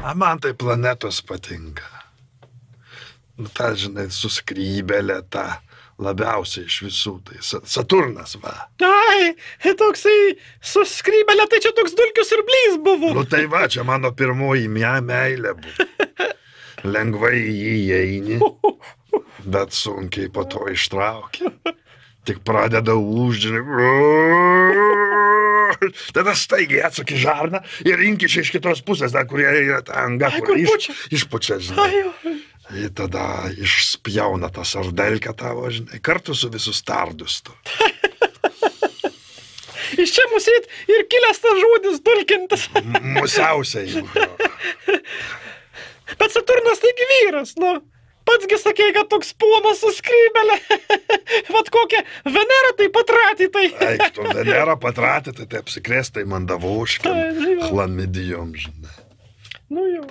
A man tai planetos patinka. Nu, ta, žinai, su skrybelė, ta labiausiai iš visų. Tai Saturnas, va. Ai, toksai su skrybelė, tai čia toks dulkių siurblys buvo. Nu tai va, čia mano pirmoji meilė buvo. Lengvai į jį įeini, bet sunkiai po to ištrauki. Tik pradeda užžinai. Tada staigiai atsuki žarną ir rinkiši iš kitos pusės, ten, kurie yra ta anga, kur išpučia, žinai. Ir tada išspjauna tą sardelkę tavo, žinai, kartu su visus stardustu. Iš čia musit ir kilęs tas žodis dulkintas. Musiausiai. Bet Saturnas taigi vyras, nu. Patsgi sakei, kad toks ponas su skrybelė. Vat kokią Venerą tai patratytai. Eik, tu Venerą patratytai, tai apsikrėstai mandavoškiam, chlamidijom, žinai. Nu jau.